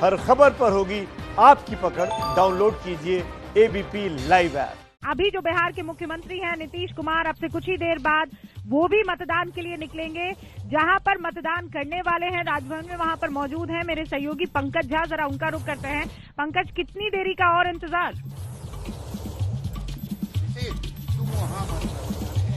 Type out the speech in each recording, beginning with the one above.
हर खबर पर होगी आपकी पकड़। डाउनलोड कीजिए एबीपी लाइव ऐप। अभी जो बिहार के मुख्यमंत्री हैं नीतीश कुमार, अब से कुछ ही देर बाद वो भी मतदान के लिए निकलेंगे। जहां पर मतदान करने वाले हैं राजभवन में, वहां पर मौजूद हैं मेरे सहयोगी पंकज झा। जरा उनका रुख करते हैं। पंकज, कितनी देरी का और इंतजार?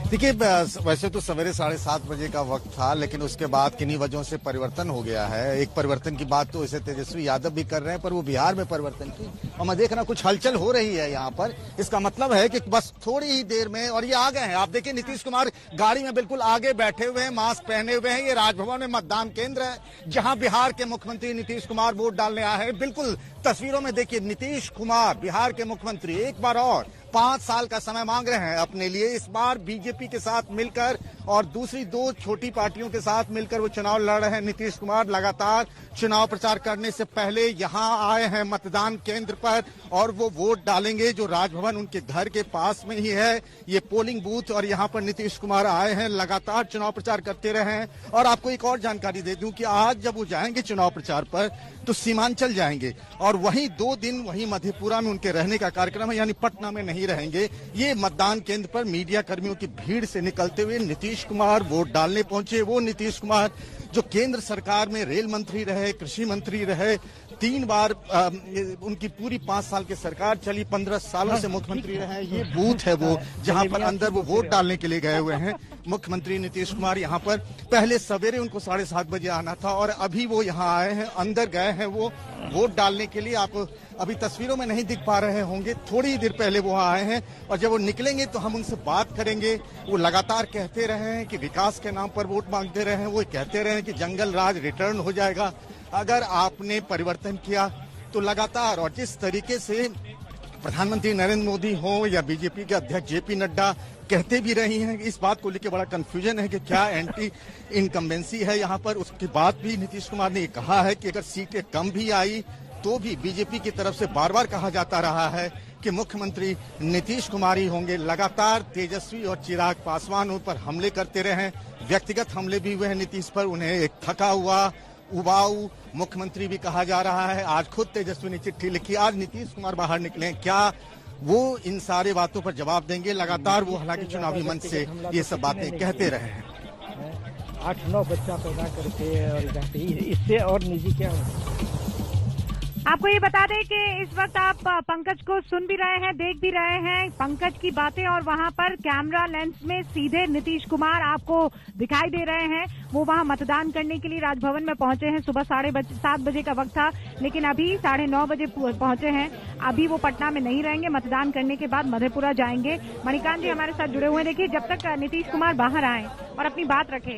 देखिए, वैसे तो सवेरे 7:30 बजे का वक्त था, लेकिन उसके बाद किन्हीं वजहों से परिवर्तन हो गया है। एक परिवर्तन की बात तो इसे तेजस्वी यादव भी कर रहे हैं, पर वो बिहार में परिवर्तन की, और मैं देख रहा कुछ हलचल हो रही है यहाँ पर। इसका मतलब है कि बस थोड़ी ही देर में, और ये आ गए हैं। आप देखिए, नीतीश कुमार गाड़ी में बिल्कुल आगे बैठे हुए हैं, मास्क पहने हुए हैं। ये राजभवन में मतदान केंद्र है, जहाँ बिहार के मुख्यमंत्री नीतीश कुमार वोट डालने आए हैं। बिल्कुल तस्वीरों में देखिए, नीतीश कुमार बिहार के मुख्यमंत्री एक बार और 5 साल का समय मांग रहे हैं अपने लिए। इस बार बीजेपी के साथ मिलकर और दूसरी 2 छोटी पार्टियों के साथ मिलकर वो चुनाव लड़ रहे हैं। नीतीश कुमार लगातार चुनाव प्रचार करने से पहले यहाँ आए हैं मतदान केंद्र पर, और वो वोट डालेंगे जो राजभवन उनके घर के पास में ही है, ये पोलिंग बूथ। और यहाँ पर नीतीश कुमार आए हैं, लगातार चुनाव प्रचार करते रहे हैं। और आपको एक और जानकारी दे दूं कि आज जब वो जाएंगे चुनाव प्रचार पर, तो सीमांचल जाएंगे, और वहीं 2 दिन वहीं मधेपुरा में उनके रहने का कार्यक्रम है, यानी पटना में नहीं रहेंगे। ये मतदान केंद्र पर मीडिया कर्मियों की भीड़ से निकलते हुए नीतीश कुमार वोट डालने पहुंचे। वो नीतीश कुमार जो केंद्र सरकार में रेल मंत्री रहे, कृषि मंत्री रहे, 3 बार उनकी पूरी 5 साल की सरकार चली, 15 सालों से मुख्यमंत्री रहे। ये बूथ है वो, जहां पर अंदर वो वोट डालने के लिए गए हुए हैं मुख्यमंत्री नीतीश कुमार। यहाँ पर पहले सवेरे उनको 7:30 बजे आना था, और अभी वो यहाँ आए हैं, अंदर गए हैं वो वोट डालने के लिए। आप अभी तस्वीरों में नहीं दिख पा रहे होंगे, थोड़ी देर पहले वो आए हैं, और जब वो निकलेंगे तो हम उनसे बात करेंगे। वो लगातार कहते रहे हैं कि विकास के नाम पर वोट मांगते रहे हैं, वो कहते रहे हैं कि जंगल राज रिटर्न हो जाएगा अगर आपने परिवर्तन किया तो। लगातार, और जिस तरीके से प्रधानमंत्री नरेंद्र मोदी हो या बीजेपी के अध्यक्ष जेपी नड्डा कहते भी रही हैं, इस बात को लेकर बड़ा कंफ्यूजन है कि क्या एंटी इनकम्बेंसी है यहाँ पर। उसके बाद भी नीतीश कुमार ने कहा है कि अगर सीटें कम भी आई तो भी बीजेपी की तरफ से बार बार कहा जाता रहा है कि मुख्यमंत्री नीतीश कुमार ही होंगे। लगातार तेजस्वी और चिराग पासवान उन पर हमले करते रहे, व्यक्तिगत हमले भी हुए हैं नीतीश पर। उन्हें एक थका हुआ, उबाऊ मुख्यमंत्री भी कहा जा रहा है। आज खुद तेजस्वी ने चिट्ठी लिखी, आज नीतीश कुमार बाहर निकले, क्या वो इन सारे बातों पर जवाब देंगे? लगातार वो हालांकि चुनावी मंच से ये सब बातें कहते रहे हैं। 8-9 बच्चा पैदा करके और इससे और निजी क्या हो। आपको ये बता दें कि इस वक्त आप पंकज को सुन भी रहे हैं, देख भी रहे हैं पंकज की बातें, और वहां पर कैमरा लेंस में सीधे नीतीश कुमार आपको दिखाई दे रहे हैं। वो वहां मतदान करने के लिए राजभवन में पहुंचे हैं। सुबह 7:30 बजे का वक्त था, लेकिन अभी 9:30 बजे पहुंचे हैं। अभी वो पटना में नहीं रहेंगे, मतदान करने के बाद मधेपुरा जाएंगे। मणिकांत जी हमारे साथ जुड़े हुए हैं। देखिए, जब तक नीतीश कुमार बाहर आए और अपनी बात रखे,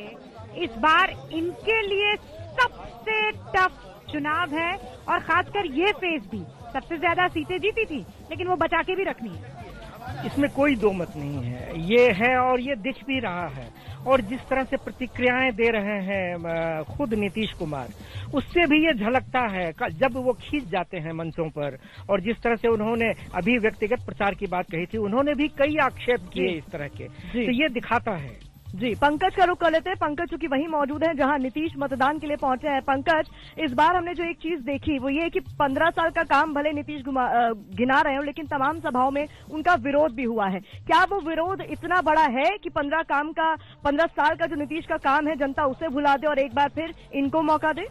इस बार इनके लिए सबसे टफ चुनाव है, और खासकर ये फेज भी। सबसे ज्यादा सीटें जीती थी, लेकिन वो बचा के भी रखनी है, इसमें कोई दो मत नहीं है। ये है, और ये दिख भी रहा है। और जिस तरह से प्रतिक्रियाएं दे रहे हैं खुद नीतीश कुमार, उससे भी ये झलकता है जब वो खींच जाते हैं मंचों पर। और जिस तरह से उन्होंने अभी व्यक्तिगत प्रचार की बात कही थी, उन्होंने भी कई आक्षेप किए इस तरह के, तो ये दिखाता है। जी, पंकज का रुख कर लेते हैं। पंकज चूंकि वहीं मौजूद हैं जहां नीतीश मतदान के लिए पहुंचे हैं। पंकज, इस बार हमने जो एक चीज देखी वो ये है कि 15 साल का काम भले नीतीश गिना रहे हो, लेकिन तमाम सभाओं में उनका विरोध भी हुआ है। क्या वो विरोध इतना बड़ा है कि 15 साल का जो नीतीश का काम है जनता उसे भुला दे और एक बार फिर इनको मौका दे?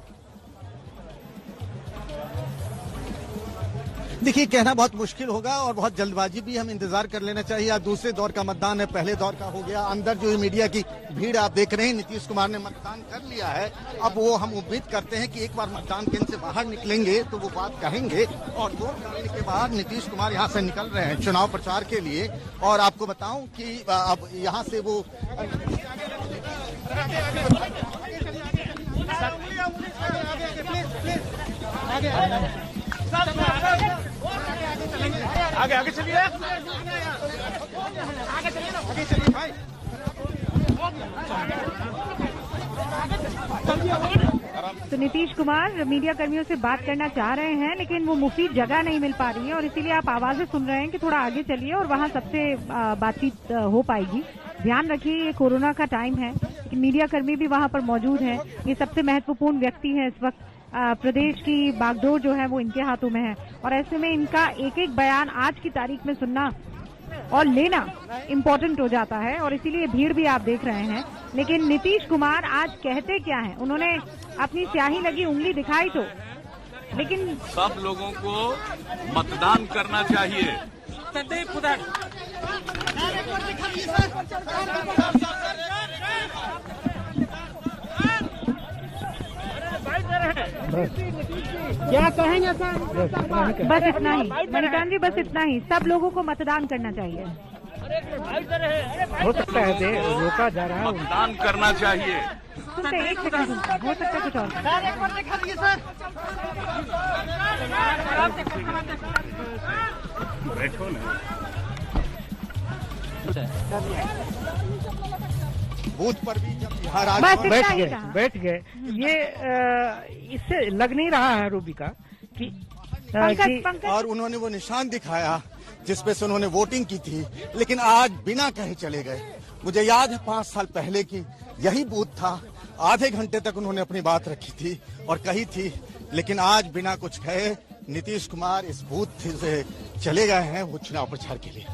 देखिए, कहना बहुत मुश्किल होगा और बहुत जल्दबाजी भी, हम इंतजार कर लेना चाहिए। आज दूसरे दौर का मतदान है, पहले दौर का हो गया। अंदर जो मीडिया की भीड़ आप देख रहे हैं, नीतीश कुमार ने मतदान कर लिया है। अब वो हम उम्मीद करते हैं कि एक बार मतदान केंद्र से बाहर निकलेंगे तो वो बात कहेंगे, और वोट डालने के बाद नीतीश कुमार यहाँ से निकल रहे हैं चुनाव प्रचार के लिए। और आपको बताऊं कि अब यहाँ से वो आगे चलिए, आगे चलिए भाई। तो नीतीश कुमार मीडिया कर्मियों से बात करना चाह रहे हैं, लेकिन वो मुफीद जगह नहीं मिल पा रही है, और इसीलिए आप आवाजें सुन रहे हैं कि थोड़ा आगे चलिए और वहां सबसे बातचीत हो पाएगी। ध्यान रखिए, ये कोरोना का टाइम है, मीडिया कर्मी भी वहां पर मौजूद हैं। ये सबसे महत्वपूर्ण व्यक्ति हैं इस वक्त प्रदेश की बागडोर जो है वो इनके हाथों में है और ऐसे में इनका एक एक बयान आज की तारीख में सुनना और लेना इम्पोर्टेंट हो जाता है और इसीलिए भीड़ भी आप देख रहे हैं। लेकिन नीतीश कुमार आज कहते क्या हैं? उन्होंने अपनी स्याही लगी उंगली दिखाई तो, लेकिन सब लोगों को मतदान करना चाहिए। क्या कहेंगे सर? बस इतना ही मणिकांत जी, बस इतना ही। सब लोगों को मतदान करना चाहिए। हो सकता है रोका जा रहा है, मतदान करना चाहिए। सुनते एक सेकंड, हो सकता है कुछ और। बैठो ना। बूथ पर भी जब बिहार आज बस इतना ही कहा। बैठ गए। ये इससे लग नहीं रहा है रूबी का कि पंकज और उन्होंने वो निशान दिखाया जिसपे से उन्होंने वोटिंग की थी, लेकिन आज बिना कहे चले गए। मुझे याद है 5 साल पहले की यही बूथ था, आधे घंटे तक उन्होंने अपनी बात रखी थी और कही थी, लेकिन आज बिना कुछ कहे नीतीश कुमार इस बूथ से चले गए हैं वो चुनाव प्रचार के लिए।